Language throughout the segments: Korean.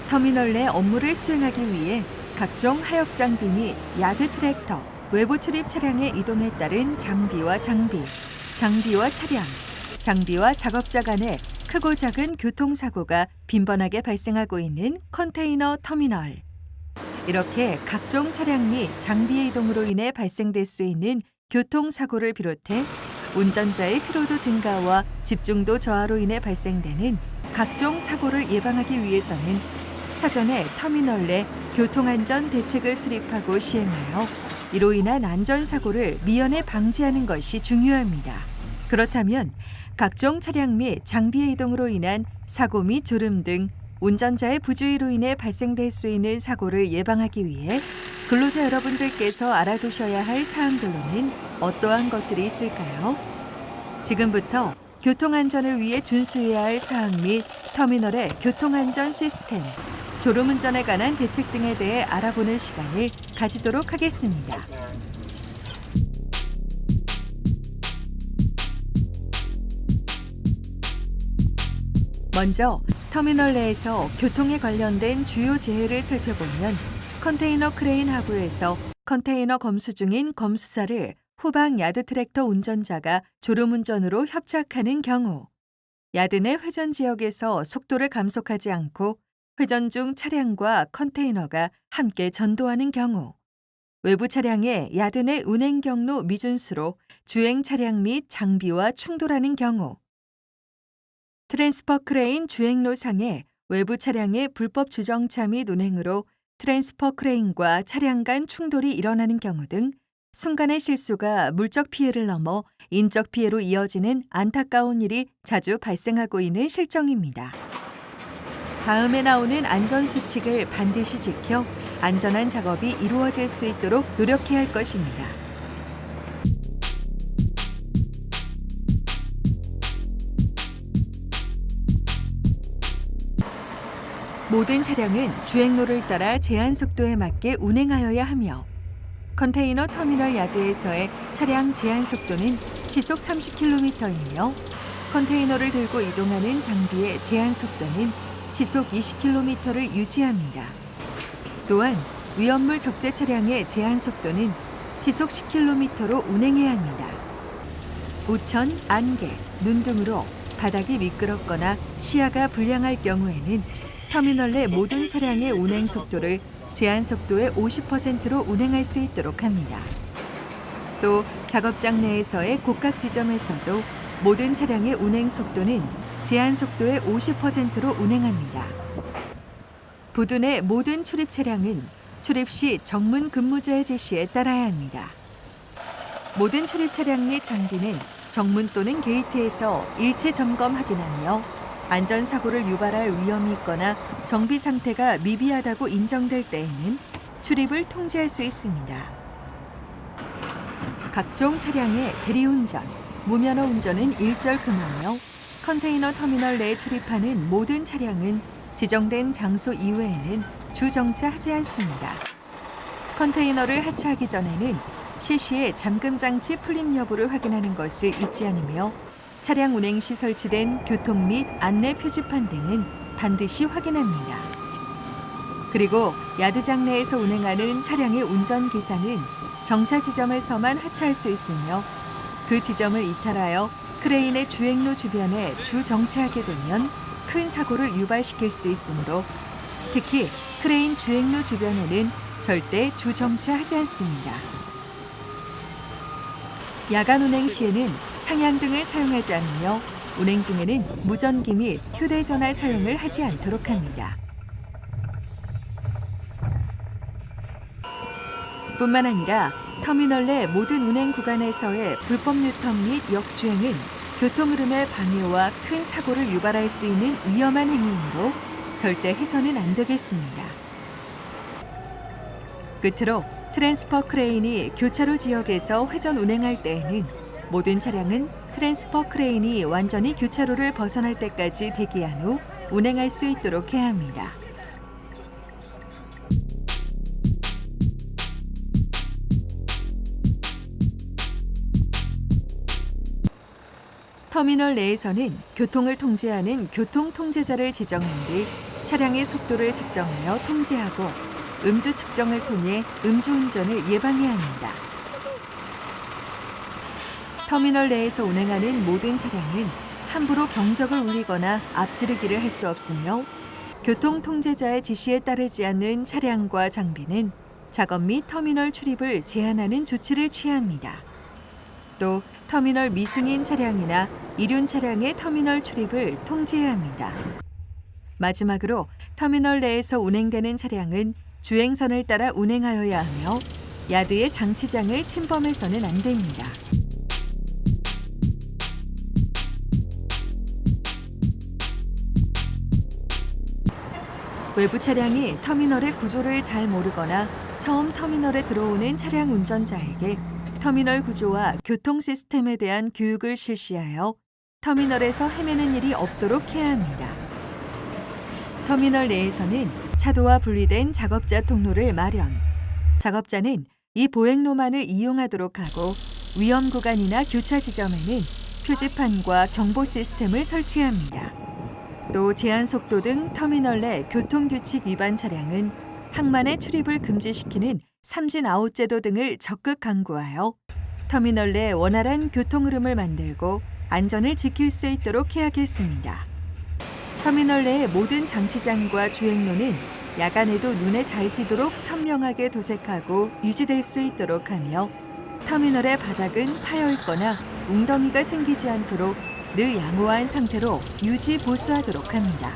터미널 내 업무를 수행하기 위해 각종 하역 장비 및 야드 트랙터, 외부 출입 차량의 이동에 따른 장비와 차량, 장비와 작업자 간의 크고 작은 교통사고가 빈번하게 발생하고 있는 컨테이너 터미널. 이렇게 각종 차량 및 장비의 이동으로 인해 발생될 수 있는 교통사고를 비롯해 운전자의 피로도 증가와 집중도 저하로 인해 발생되는 각종 사고를 예방하기 위해서는 사전에 터미널 내 교통안전 대책을 수립하고 시행하여 이로 인한 안전사고를 미연에 방지하는 것이 중요합니다. 그렇다면 각종 차량 및 장비의 이동으로 인한 사고 및 졸음 등 운전자의 부주의로 인해 발생될 수 있는 사고를 예방하기 위해 근로자 여러분들께서 알아두셔야 할 사항들로는 어떠한 것들이 있을까요? 지금부터 교통안전을 위해 준수해야 할 사항 및 터미널의 교통안전 시스템, 졸음운전에 관한 대책 등에 대해 알아보는 시간을 가지도록 하겠습니다. 먼저 터미널 내에서 교통에 관련된 주요 재해를 살펴보면 컨테이너 크레인 하부에서 컨테이너 검수 중인 검수사를 후방 야드 트랙터 운전자가 졸음운전으로 협착하는 경우, 야드 내 회전 지역에서 속도를 감속하지 않고 회전 중 차량과 컨테이너가 함께 전도하는 경우, 외부 차량의 야드 내 운행 경로 미준수로 주행 차량 및 장비와 충돌하는 경우, 트랜스퍼 크레인 주행로상에 외부 차량의 불법 주정차 및 운행으로 트랜스퍼 크레인과 차량 간 충돌이 일어나는 경우 등 순간의 실수가 물적 피해를 넘어 인적 피해로 이어지는 안타까운 일이 자주 발생하고 있는 실정입니다. 다음에 나오는 안전수칙을 반드시 지켜 안전한 작업이 이루어질 수 있도록 노력해야 할 것입니다. 모든 차량은 주행로를 따라 제한 속도에 맞게 운행하여야 하며 컨테이너 터미널 야드에서의 차량 제한 속도는 시속 30km이며 컨테이너를 들고 이동하는 장비의 제한 속도는 시속 20km를 유지합니다. 또한 위험물 적재 차량의 제한 속도는 시속 10km로 운행해야 합니다. 우천, 안개, 눈 등으로 바닥이 미끄럽거나 시야가 불량할 경우에는 터미널 내 모든 차량의 운행 속도를 제한 속도의 50%로 운행할 수 있도록 합니다. 또 작업장 내에서의 곡각 지점에서도 모든 차량의 운행 속도는 제한 속도의 50%로 운행합니다. 부두 내 모든 출입 차량은 출입 시 정문 근무자의 지시에 따라야 합니다. 모든 출입 차량 및 장비는 정문 또는 게이트에서 일체 점검 확인하며 안전사고를 유발할 위험이 있거나 정비 상태가 미비하다고 인정될 때에는 출입을 통제할 수 있습니다. 각종 차량의 대리운전, 무면허 운전은 일절 금하며 컨테이너 터미널 내에 출입하는 모든 차량은 지정된 장소 이외에는 주정차하지 않습니다. 컨테이너를 하차하기 전에는 실시에 잠금 장치 풀림 여부를 확인하는 것을 잊지 않으며 차량 운행 시 설치된 교통 및 안내 표지판 등은 반드시 확인합니다. 그리고 야드장 내에서 운행하는 차량의 운전기사는 정차 지점에서만 하차할 수 있으며 그 지점을 이탈하여 크레인의 주행로 주변에 주정차하게 되면 큰 사고를 유발시킬 수 있으므로 특히 크레인 주행로 주변에는 절대 주정차하지 않습니다. 야간 운행 시에는 상향등을 사용하지 않으며 운행 중에는 무전기 및 휴대전화 사용을 하지 않도록 합니다. 뿐만 아니라 터미널 내 모든 운행 구간에서의 불법 유턴 및 역주행은 교통 흐름의 방해와 큰 사고를 유발할 수 있는 위험한 행위이므로 절대 해서는 안 되겠습니다. 끝으로 트랜스퍼 크레인이 교차로 지역에서 회전 운행할 때에는 모든 차량은 트랜스퍼 크레인이 완전히 교차로를 벗어날 때까지 대기한 후 운행할 수 있도록 해야 합니다. 터미널 내에서는 교통을 통제하는 교통통제자를 지정한 뒤 차량의 속도를 측정하여 통제하고 음주 측정을 통해 음주운전을 예방해야 합니다. 터미널 내에서 운행하는 모든 차량은 함부로 경적을 울리거나 앞지르기를 할 수 없으며 교통통제자의 지시에 따르지 않는 차량과 장비는 작업 및 터미널 출입을 제한하는 조치를 취해야 합니다. 또 터미널 미승인 차량이나 이륜 차량의 터미널 출입을 통제해야 합니다. 마지막으로 터미널 내에서 운행되는 차량은 주행선을 따라 운행하여야 하며 야드의 장치장을 침범해서는 안 됩니다. 외부 차량이 터미널의 구조를 잘 모르거나 처음 터미널에 들어오는 차량 운전자에게 터미널 구조와 교통 시스템에 대한 교육을 실시하여 터미널에서 헤매는 일이 없도록 해야 합니다. 터미널 내에서는 차도와 분리된 작업자 통로를 마련. 작업자는 이 보행로만을 이용하도록 하고 위험 구간이나 교차 지점에는 표지판과 경보 시스템을 설치합니다. 또 제한 속도 등 터미널 내 교통규칙 위반 차량은 항만의 출입을 금지시키는 삼진 아웃 제도 등을 적극 강구하여 터미널 내 원활한 교통 흐름을 만들고 안전을 지킬 수 있도록 해야겠습니다. 터미널 내의 모든 장치장과 주행로는 야간에도 눈에 잘 띄도록 선명하게 도색하고 유지될 수 있도록 하며 터미널의 바닥은 파여 있거나 웅덩이가 생기지 않도록 늘 양호한 상태로 유지 보수하도록 합니다.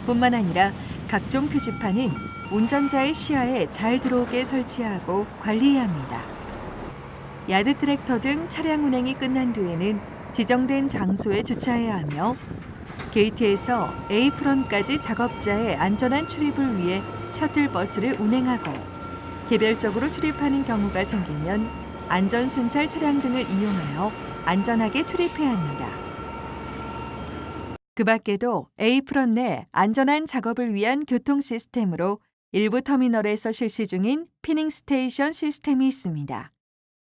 뿐만 아니라 각종 표지판은 운전자의 시야에 잘 들어오게 설치하고 관리해야 합니다. 야드 트랙터 등 차량 운행이 끝난 뒤에는 지정된 장소에 주차해야 하며 게이트에서 A프런까지 작업자의 안전한 출입을 위해 셔틀버스를 운행하고 개별적으로 출입하는 경우가 생기면 안전순찰 차량 등을 이용하여 안전하게 출입해야 합니다. 그 밖에도 A프런 내 안전한 작업을 위한 교통 시스템으로 일부 터미널에서 실시 중인 피닝 스테이션 시스템이 있습니다.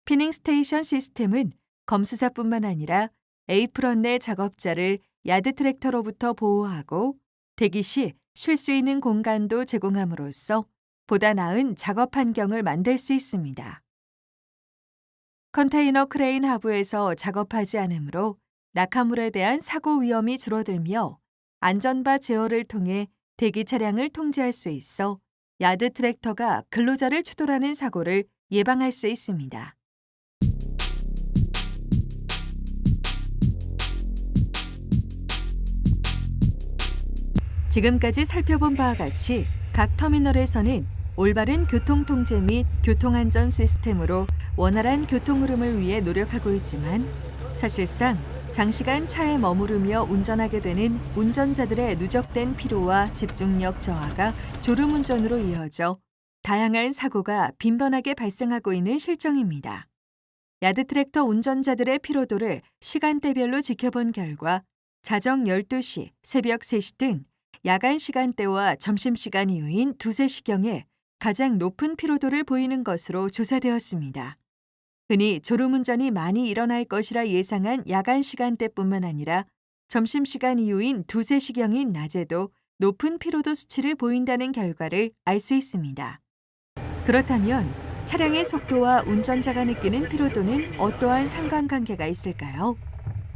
피닝 스테이션 시스템은 검수사뿐만 아니라 A프런 내 작업자를 야드 트랙터로부터 보호하고 대기 시 쉴 수 있는 공간도 제공함으로써 보다 나은 작업 환경을 만들 수 있습니다. 컨테이너 크레인 하부에서 작업하지 않으므로 낙하물에 대한 사고 위험이 줄어들며 안전바 제어를 통해 대기 차량을 통제할 수 있어 야드 트랙터가 근로자를 추돌하는 사고를 예방할 수 있습니다. 지금까지 살펴본 바와 같이 각 터미널에서는 올바른 교통통제 및 교통안전 시스템으로 원활한 교통 흐름을 위해 노력하고 있지만 사실상 장시간 차에 머무르며 운전하게 되는 운전자들의 누적된 피로와 집중력 저하가 졸음운전으로 이어져 다양한 사고가 빈번하게 발생하고 있는 실정입니다. 야드 트랙터 운전자들의 피로도를 시간대별로 지켜본 결과 자정 12시, 새벽 3시 등 야간 시간대와 점심시간 이후인 2, 3시경에 가장 높은 피로도를 보이는 것으로 조사되었습니다. 흔히 졸음운전이 많이 일어날 것이라 예상한 야간 시간대뿐만 아니라 점심시간 이후인 2, 3시경인 낮에도 높은 피로도 수치를 보인다는 결과를 알 수 있습니다. 그렇다면 차량의 속도와 운전자가 느끼는 피로도는 어떠한 상관관계가 있을까요?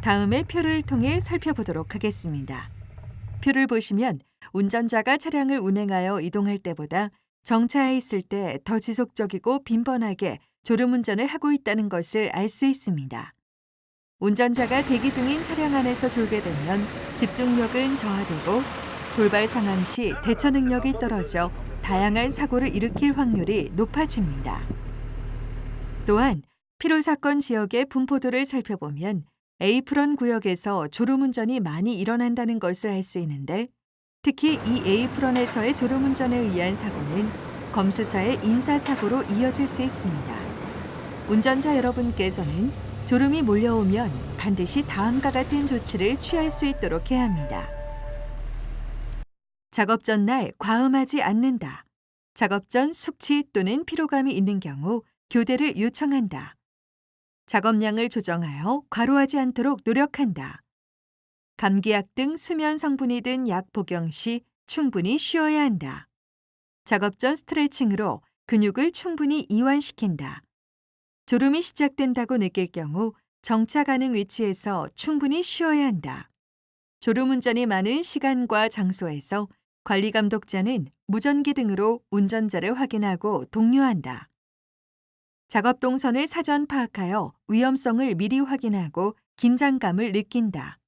다음에 표를 통해 살펴보도록 하겠습니다. 표를 보시면 운전자가 차량을 운행하여 이동할 때보다 정차해 있을 때 더 지속적이고 빈번하게 졸음운전을 하고 있다는 것을 알 수 있습니다. 운전자가 대기 중인 차량 안에서 졸게 되면 집중력은 저하되고 돌발 상황 시 대처 능력이 떨어져 다양한 사고를 일으킬 확률이 높아집니다. 또한 피로사건 지역의 분포도를 살펴보면 A프런 구역에서 졸음운전이 많이 일어난다는 것을 알 수 있는데 특히 이 A프런에서의 졸음운전에 의한 사고는 검수사의 인사사고로 이어질 수 있습니다. 운전자 여러분께서는 졸음이 몰려오면 반드시 다음과 같은 조치를 취할 수 있도록 해야 합니다. 작업 전날 과음하지 않는다. 작업 전 숙취 또는 피로감이 있는 경우 교대를 요청한다. 작업량을 조정하여 과로하지 않도록 노력한다. 감기약 등 수면 성분이 든 약 복용 시 충분히 쉬어야 한다. 작업 전 스트레칭으로 근육을 충분히 이완시킨다. 졸음이 시작된다고 느낄 경우 정차 가능 위치에서 충분히 쉬어야 한다. 졸음운전이 많은 시간과 장소에서 관리 감독자는 무전기 등으로 운전자를 확인하고 독려한다. 작업 동선을 사전 파악하여 위험성을 미리 확인하고 긴장감을 느낀다.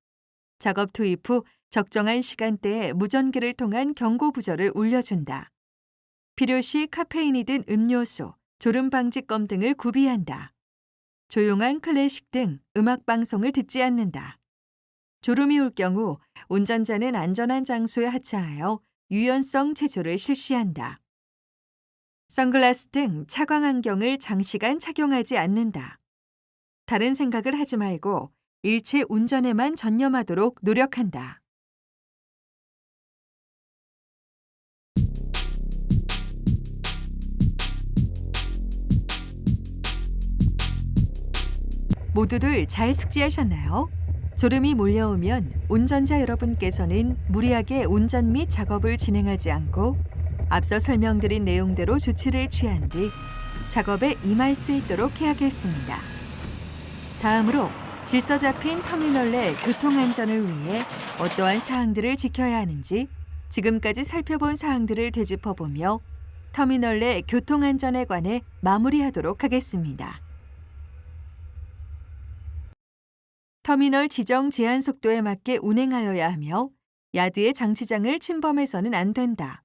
작업 투입 후 적정한 시간대에 무전기를 통한 경고 부저를 울려준다. 필요시 카페인이 든 음료수, 졸음 방지껌 등을 구비한다. 조용한 클래식 등 음악 방송을 듣지 않는다. 졸음이 올 경우 운전자는 안전한 장소에 하차하여 유연성 체조를 실시한다. 선글라스 등 차광 안경을 장시간 착용하지 않는다. 다른 생각을 하지 말고 일체 운전에만 전념하도록 노력한다. 모두들 잘 숙지하셨나요? 졸음이 몰려오면 운전자 여러분께서는 무리하게 운전 및 작업을 진행하지 않고 앞서 설명드린 내용대로 조치를 취한 뒤 작업에 임할 수 있도록 해야겠습니다. 다음으로 질서 잡힌 터미널 내 교통안전을 위해 어떠한 사항들을 지켜야 하는지 지금까지 살펴본 사항들을 되짚어보며 터미널 내 교통안전에 관해 마무리하도록 하겠습니다. 터미널 지정 제한 속도에 맞게 운행하여야 하며 야드의 장치장을 침범해서는 안 된다.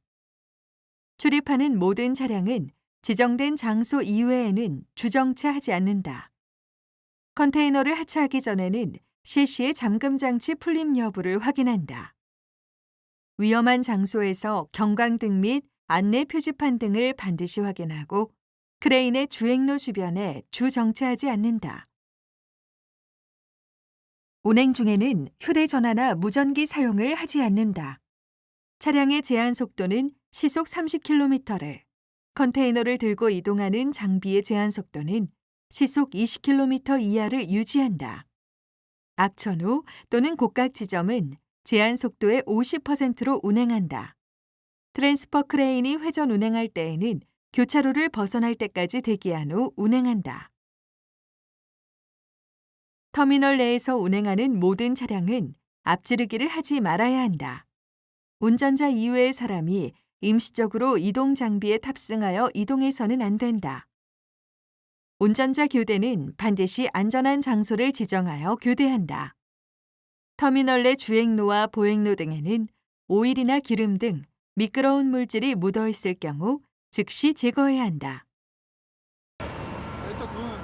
출입하는 모든 차량은 지정된 장소 이외에는 주정차하지 않는다. 컨테이너를 하차하기 전에는 실시의 잠금 장치 풀림 여부를 확인한다. 위험한 장소에서 경광등 및 안내 표지판 등을 반드시 확인하고 크레인의 주행로 주변에 주정차하지 않는다. 운행 중에는 휴대전화나 무전기 사용을 하지 않는다. 차량의 제한 속도는 시속 30km를, 컨테이너를 들고 이동하는 장비의 제한 속도는 시속 20km 이하를 유지한다. 악천후 또는 곡각 지점은 제한 속도의 50%로 운행한다. 트랜스퍼 크레인이 회전 운행할 때에는 교차로를 벗어날 때까지 대기한 후 운행한다. 터미널 내에서 운행하는 모든 차량은 앞지르기를 하지 말아야 한다. 운전자 이외의 사람이 임시적으로 이동 장비에 탑승하여 이동해서는 안 된다. 운전자 교대는 반드시 안전한 장소를 지정하여 교대한다. 터미널 내 주행로와 보행로 등에는 오일이나 기름 등 미끄러운 물질이 묻어 있을 경우 즉시 제거해야 한다.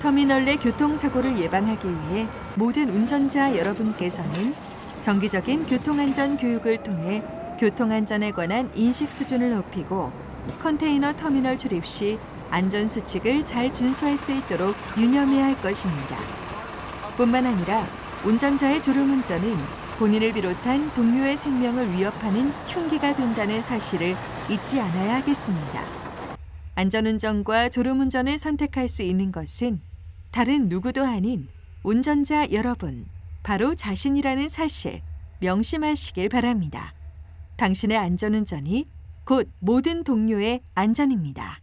터미널 내 교통사고를 예방하기 위해 모든 운전자 여러분께서는 정기적인 교통안전 교육을 통해 교통안전에 관한 인식 수준을 높이고 컨테이너 터미널 출입 시 안전수칙을 잘 준수할 수 있도록 유념해야 할 것입니다. 뿐만 아니라 운전자의 졸음운전은 본인을 비롯한 동료의 생명을 위협하는 흉기가 된다는 사실을 잊지 않아야 하겠습니다. 안전운전과 졸음운전을 선택할 수 있는 것은 다른 누구도 아닌 운전자 여러분, 바로 자신이라는 사실 명심하시길 바랍니다. 당신의 안전운전이 곧 모든 동료의 안전입니다.